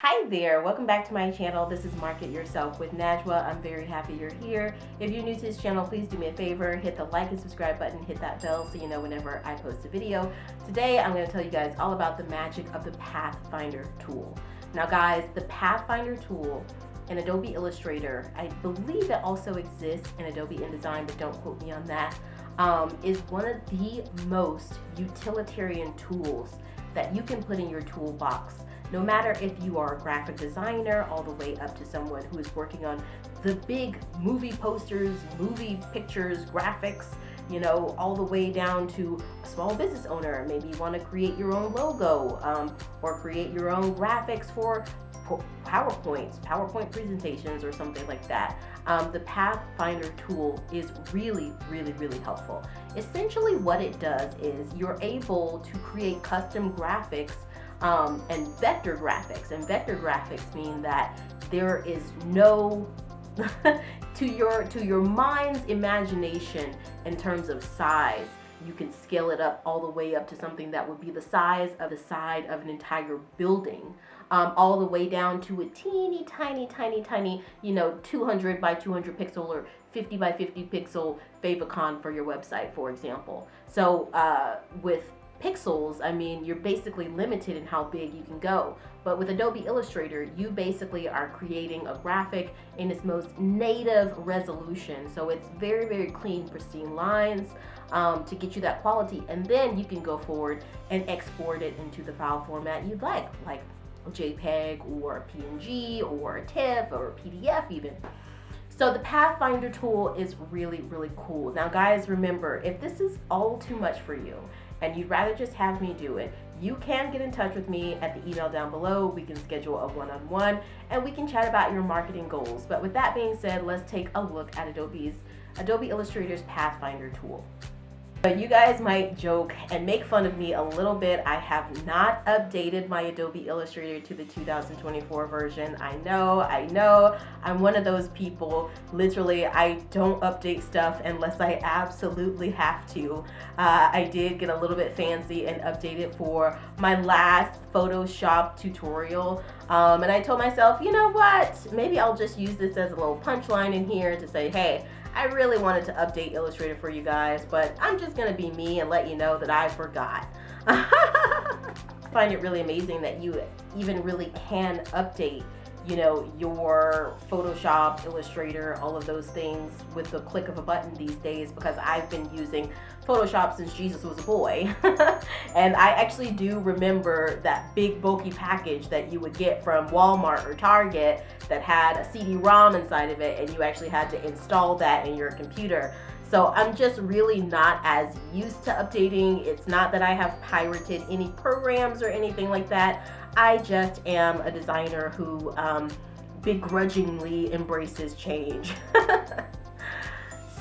Hi there, welcome back to my channel. This is Market Yourself with Najwa. I'm very happy you're here. If you're new to this channel, please do me a favor, hit the like and subscribe button, hit that bell so you know whenever I post a video. Today I'm going to tell you guys all about the magic of the Pathfinder tool. Now guys, the Pathfinder tool in Adobe Illustrator, I believe it also exists in Adobe InDesign, but don't quote me on that, is one of the most utilitarian tools that you can put in your toolbox. No matter if you are a graphic designer all the way up to someone who is working on the big movie posters, movie pictures, graphics, you know, all the way down to a small business owner. Maybe you want to create your own logo or create your own graphics for PowerPoint presentations or something like that. The Pathfinder tool is really helpful. Essentially what it does is you're able to create custom graphics and vector graphics. And vector graphics mean that there is no to your mind's imagination in terms of size. You can scale it up all the way up to something that would be the size of the side of an entire building, all the way down to a teeny tiny, you know, 200 by 200 pixel or 50 by 50 pixel favicon for your website, for example. So with pixels, I mean, you're basically limited in how big you can go. But with Adobe Illustrator, you basically are creating a graphic in its most native resolution. So it's very clean, pristine lines to get you that quality. And then you can go forward and export it into the file format you'd like JPEG or PNG or TIFF or PDF even. So the Pathfinder tool is really cool. Now guys, remember, if this is all too much for you and you'd rather just have me do it, you can get in touch with me at the email down below. We can schedule a one-on-one and we can chat about your marketing goals. But with that being said, let's take a look at Adobe Illustrator's Pathfinder tool. You guys might joke and make fun of me a little bit. I have not updated my Adobe Illustrator to the 2024 version. I know, I'm one of those people. Literally, I don't update stuff unless I absolutely have to. I did get a little bit fancy and update it for my last Photoshop tutorial. And I told myself, you know what? Maybe I'll just use this as a little punchline in here to say, hey, I really wanted to update Illustrator for you guys, but I'm just gonna be me and let you know that I forgot. I find it really amazing that you even really can update, you know, your Photoshop, Illustrator, all of those things with the click of a button these days, because I've been using Photoshop since Jesus was a boy. And I actually do remember that big bulky package that you would get from Walmart or Target that had a CD-ROM inside of it, and you actually had to install that in your computer. So I'm just really not as used to updating. It's not that I have pirated any programs or anything like that. I just am a designer who begrudgingly embraces change.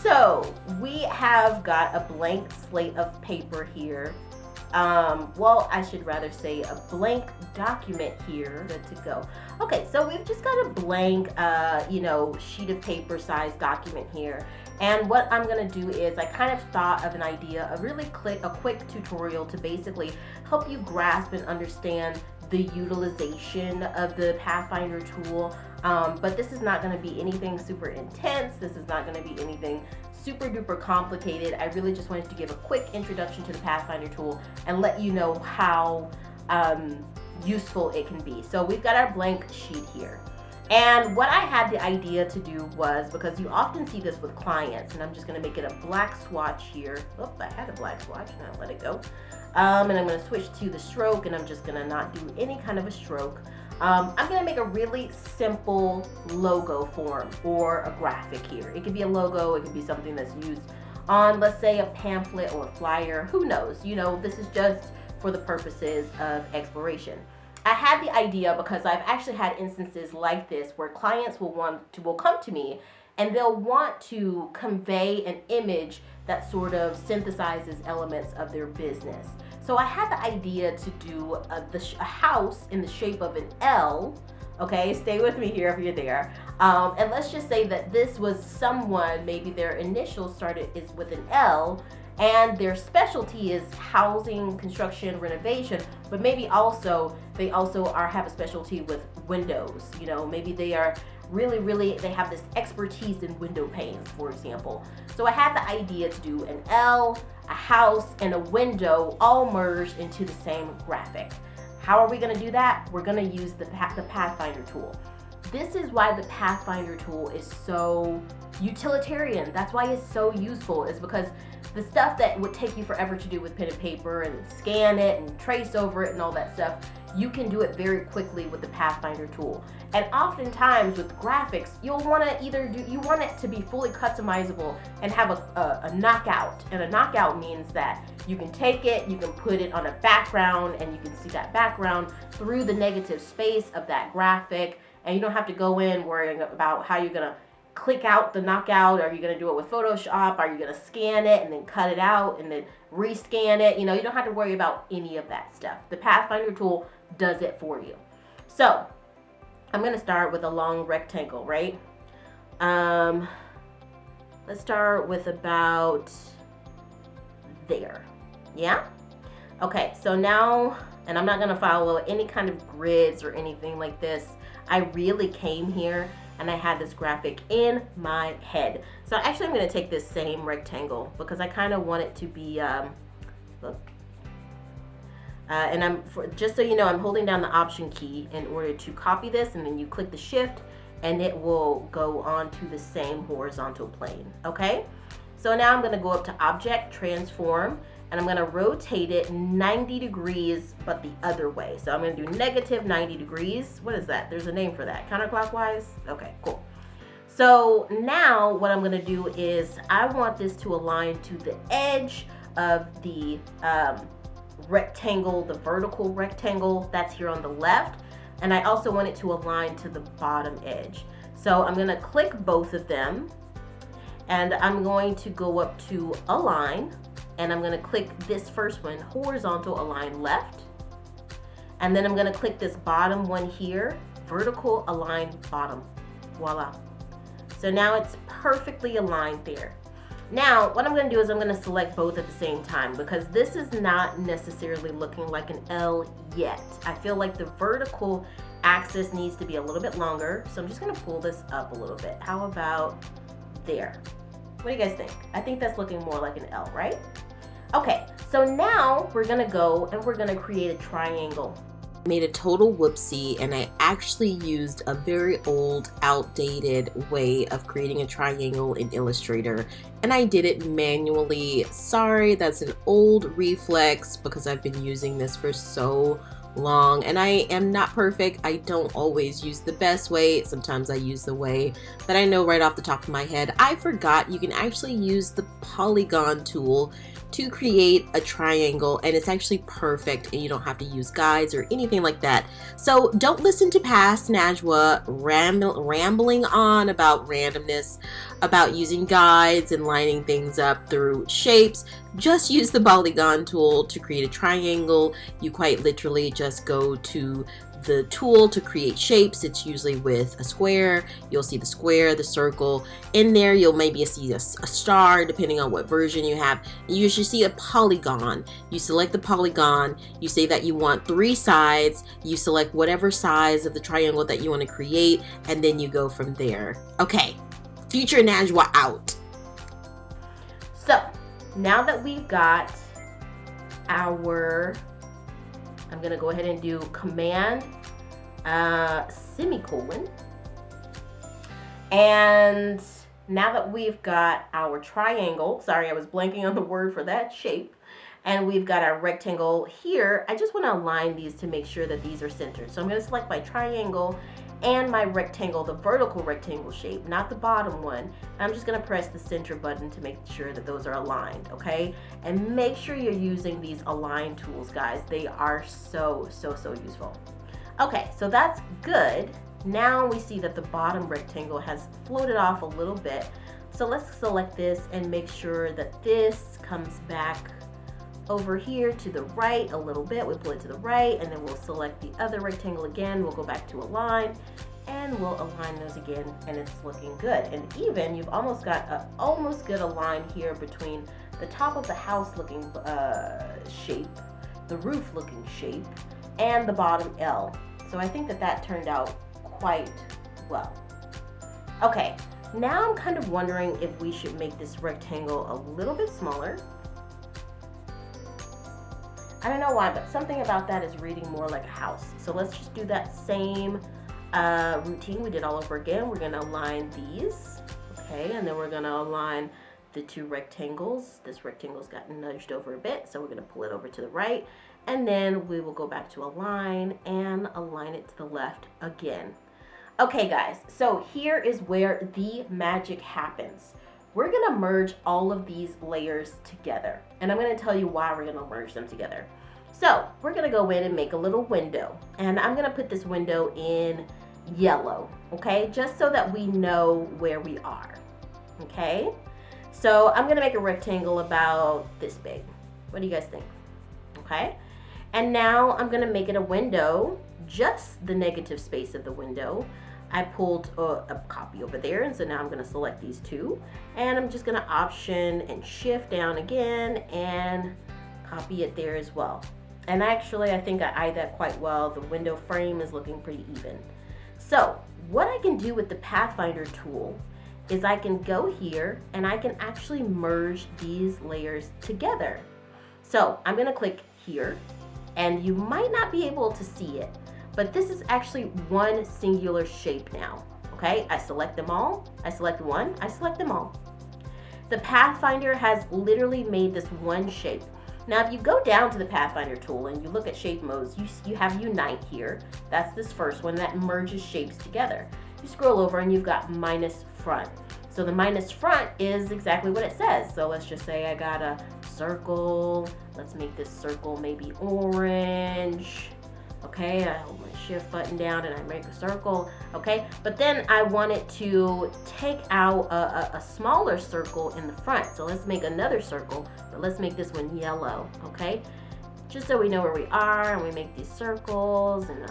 So we have got a blank slate of paper here. Well, I should rather say a blank document here, good to go. Okay, so we've just got a blank, you know, sheet of paper size document here. And what I'm gonna do is I kind of thought of an idea, a quick tutorial to basically help you grasp and understand the utilization of the Pathfinder tool. But this is not gonna be anything super intense. This is not gonna be anything super duper complicated. I really just wanted to give a quick introduction to the Pathfinder tool and let you know how useful it can be. So we've got our blank sheet here. And what I had the idea to do was, because you often see this with clients, and I'm just gonna make it a black swatch here. Oh, I had a black swatch, and I let it go. And I'm gonna switch to the stroke, and I'm just gonna not do any kind of a stroke. I'm gonna make a really simple logo form or a graphic here. It could be a logo, it could be something that's used on, let's say, a pamphlet or a flyer, who knows? You know, this is just for the purposes of exploration. I had the idea because I've actually had instances like this where clients will come to me and they'll want to convey an image that sort of synthesizes elements of their business. So I had the idea to do a house in the shape of an L. Okay, stay with me here if you're there. And let's just say that this was someone, maybe their initials started is with an L, and their specialty is housing, construction, renovation, but maybe also they also have a specialty with windows. You know, maybe they are they have this expertise in window panes, for example. So I had the idea to do an L, a house, and a window all merged into the same graphic. How are we going to do that? We're going to use the Pathfinder tool. This is why the Pathfinder tool is so utilitarian. That's why it's so useful, is because the stuff that would take you forever to do with pen and paper and scan it and trace over it and all that stuff, you can do it very quickly with the Pathfinder tool. And oftentimes with graphics, you'll want to you want it to be fully customizable and have a knockout. And a knockout means that you can take it, you can put it on a background, and you can see that background through the negative space of that graphic. And you don't have to go in worrying about how you're going to click out the knockout. Are you going to do it with Photoshop? Are you going to scan it and then cut it out and then rescan it? You know, you don't have to worry about any of that stuff. The Pathfinder tool does it for you. So I'm going to start with a long rectangle, right? Let's start with about there. Yeah? Okay, so now, and I'm not going to follow any kind of grids or anything like this. I really came here and I had this graphic in my head. So actually I'm going to take this same rectangle because I kind of want it to be, look. And just so you know, I'm holding down the Option key in order to copy this, and then you click the Shift and it will go onto the same horizontal plane, okay? So now I'm going to go up to Object, Transform, and I'm going to rotate it 90 degrees, but the other way. So I'm going to do negative 90 degrees. What is that? There's a name for that. Counterclockwise? Okay, cool. So now what I'm going to do is I want this to align to the edge of the rectangle, the vertical rectangle that's here on the left. And I also want it to align to the bottom edge. So I'm going to click both of them, and I'm going to go up to Align. And I'm going to click this first one, horizontal align left. And then I'm going to click this bottom one here, vertical align bottom. Voila. So now it's perfectly aligned there. Now, what I'm going to do is I'm going to select both at the same time because this is not necessarily looking like an L yet. I feel like the vertical axis needs to be a little bit longer. So I'm just going to pull this up a little bit. How about there? What do you guys think? I think that's looking more like an L, right? Okay, so now we're gonna go and we're gonna create a triangle. I made a total whoopsie, and I actually used a very old, outdated way of creating a triangle in Illustrator, and I did it manually. Sorry, that's an old reflex because I've been using this for so long, and I am not perfect. I don't always use the best way. Sometimes I use the way that I know right off the top of my head. I forgot you can actually use the polygon tool to create a triangle, and it's actually perfect, and you don't have to use guides or anything like that. So don't listen to past Najwa rambling on about randomness, about using guides and lining things up through shapes. Just use the polygon tool to create a triangle. You quite literally just go to the tool to create shapes. It's usually with a square. You'll see the square, the circle. In there, you'll maybe see a star, depending on what version you have. And you should see a polygon. You select the polygon. You say that you want 3 sides. You select whatever size of the triangle that you want to create, and then you go from there. Okay, future Najwa out. So now that we've got our, I'm going to go ahead and do Command semicolon. And now that we've got our triangle, sorry, I was blanking on the word for that shape, and we've got our rectangle here, I just want to align these to make sure that these are centered. So I'm going to select my triangle and my rectangle, the vertical rectangle shape, not the bottom one. I'm just going to press the center button to make sure that those are aligned, okay? And make sure you're using these align tools, guys. They are so useful. Okay, so that's good. Now we see that the bottom rectangle has floated off a little bit. So let's select this and make sure that this comes back over here to the right a little bit. We pull it to the right, and then we'll select the other rectangle again. We'll go back to align, and we'll align those again, and it's looking good. And even you've almost got a almost good align here between the top of the house looking shape, the roof looking shape, and the bottom L. So I think that that turned out quite well. Okay, now I'm kind of wondering if we should make this rectangle a little bit smaller. I don't know why, but something about that is reading more like a house. So let's just do that same routine we did all over again. We're gonna align these, okay, and then we're gonna align the two rectangles. This rectangle's gotten nudged over a bit, so we're gonna pull it over to the right, and then we will go back to align and align it to the left again. Okay guys, so here is where the magic happens. We're gonna merge all of these layers together, and I'm gonna tell you why we're gonna merge them together. So we're gonna go in and make a little window, and I'm gonna put this window in yellow, okay, just so that we know where we are. Okay, so I'm gonna make a rectangle about this big. What do you guys think? Okay, and now I'm gonna make it a window, just the negative space of the window. I pulled a copy over there, and so now I'm gonna select these two, and I'm just gonna Option and Shift down again and copy it there as well. And actually, I think I eyed that quite well. The window frame is looking pretty even. So what I can do with the Pathfinder tool is I can go here and I can actually merge these layers together. So I'm gonna click here, and you might not be able to see it, but this is actually one singular shape now, okay? I select them all, I select one, I select them all. The Pathfinder has literally made this one shape. Now, if you go down to the Pathfinder tool and you look at shape modes, you have Unite here. That's this first one that merges shapes together. You scroll over and you've got minus front. So the minus front is exactly what it says. So let's just say I got a circle. Let's make this circle maybe orange. Okay, I hold my Shift button down and I make a circle, okay? But then I wanted to take out a smaller circle in the front. So let's make another circle, but let's make this one yellow, okay? Just so we know where we are, and we make these circles, and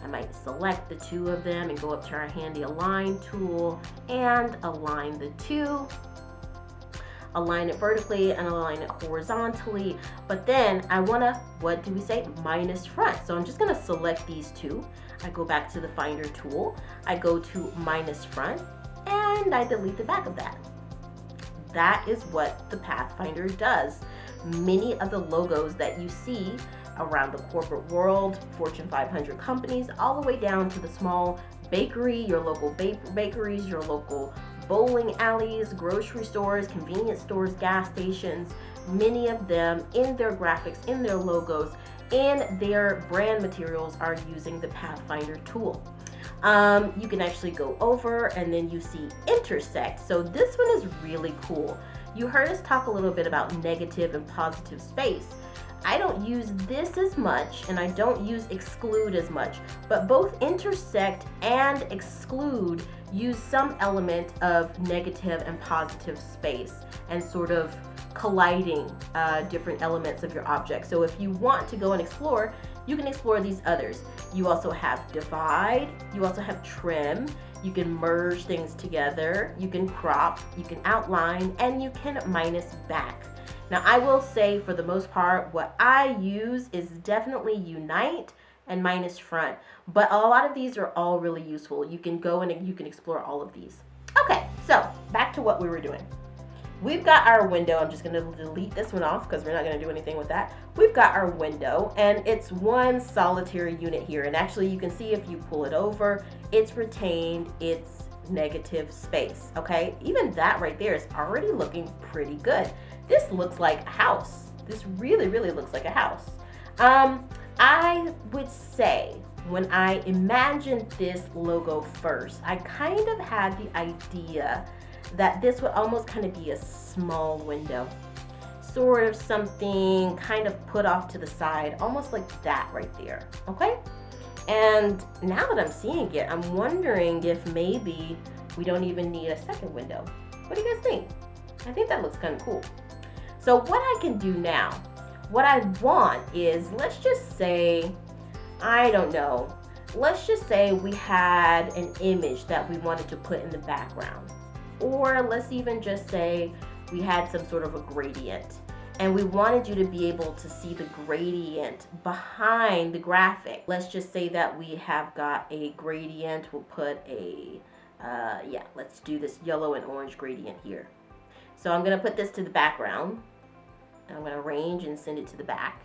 I might select the two of them and go up to our handy Align tool and align the two. Align it vertically and align it horizontally, but then I wanna, what do we say, minus front. So I'm just gonna select these two. I go back to the Finder tool, I go to minus front, and I delete the back of that. That is what the Pathfinder does. Many of the logos that you see around the corporate world, Fortune 500 companies, all the way down to the small bakery, your local bakeries, your local bowling alleys, grocery stores, convenience stores, gas stations, many of them in their graphics, in their logos, in their brand materials are using the Pathfinder tool. You can actually go over and then you see intersect. So this one is really cool. You heard us talk a little bit about negative and positive space. I don't use this as much, and I don't use exclude as much, but both intersect and exclude use some element of negative and positive space and sort of colliding different elements of your object. So if you want to go and explore, you can explore these others. You also have divide, you also have trim, you can merge things together, you can crop, you can outline, and you can minus back. Now I will say, for the most part, what I use is definitely Unite and minus front, but a lot of these are all really useful. You can go and you can explore all of these. Okay, so back to what we were doing. We've got our window. I'm just gonna delete this one off because we're not gonna do anything with that. We've got our window, and it's one solitary unit here, and actually you can see if you pull it over, it's retained its negative space, okay? Even that right there is already looking pretty good. This looks like a house. This really, really looks like a house. I would say when I imagined this logo first, I kind of had the idea that this would almost kind of be a small window. Sort of something kind of put off to the side, almost like that right there, okay? And now that I'm seeing it, I'm wondering if maybe we don't even need a second window. What do you guys think? I think that looks kind of cool. So what I can do now, what I want is, let's just say, I don't know, let's just say we had an image that we wanted to put in the background. Or let's even just say we had some sort of a gradient. And we wanted you to be able to see the gradient behind the graphic. Let's just say that we have got a gradient. We'll put a, let's do this yellow and orange gradient here. So I'm gonna put this to the background. And I'm gonna arrange and send it to the back.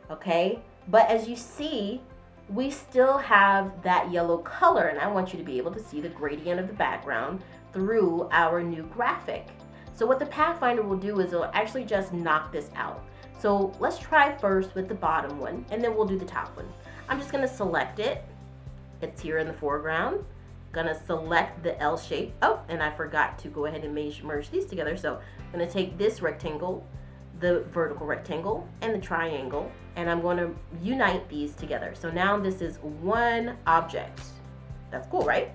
Okay, but as you see, we still have that yellow color, and I want you to be able to see the gradient of the background through our new graphic. So what the Pathfinder will do is it'll actually just knock this out. So let's try first with the bottom one, and then we'll do the top one. I'm just gonna select it. It's here in the foreground. Gonna select the L shape. Oh, and I forgot to go ahead and merge these together. So I'm gonna take this rectangle, the vertical rectangle, and the triangle, and I'm going to unite these together. So now this is one object. That's cool, right?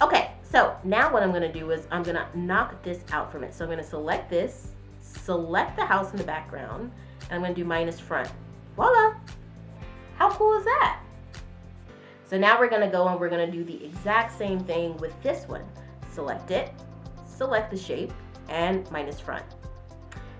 Okay, so now what I'm going to do is I'm going to knock this out from it. So I'm going to select this, select the house in the background, and I'm going to do minus front. Voila! How cool is that? So now we're going to go and we're going to do the exact same thing with this one. Select it, select the shape, and minus front.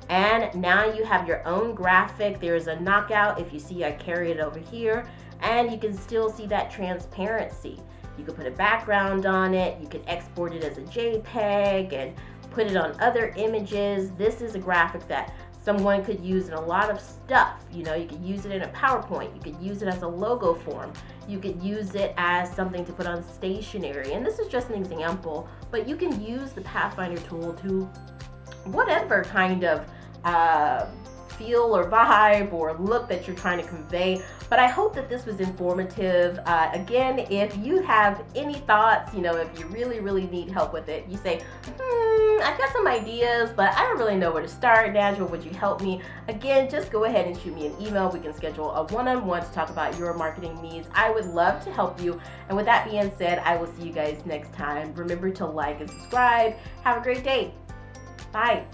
And now you have your own graphic. There's a knockout. If you see, I carry it over here, and you can still see that transparency. You can put a background on it. You can export it as a JPEG and put it on other images. This is a graphic that someone could use in a lot of stuff. You know, you could use it in a PowerPoint. You could use it as a logo form. You could use it as something to put on stationery. And this is just an example, but you can use the Pathfinder tool to whatever kind of feel or vibe or look that you're trying to convey. But I hope that this was informative. Again, if you have any thoughts, you know, if you really need help with it, you say, I've got some ideas, but I don't really know where to start. Najwa, would you help me? Again, just go ahead and shoot me an email. We can schedule a one-on-one to talk about your marketing needs. I would love to help you. And with that being said, I will see you guys next time. Remember to like and subscribe. Have a great day. Bye.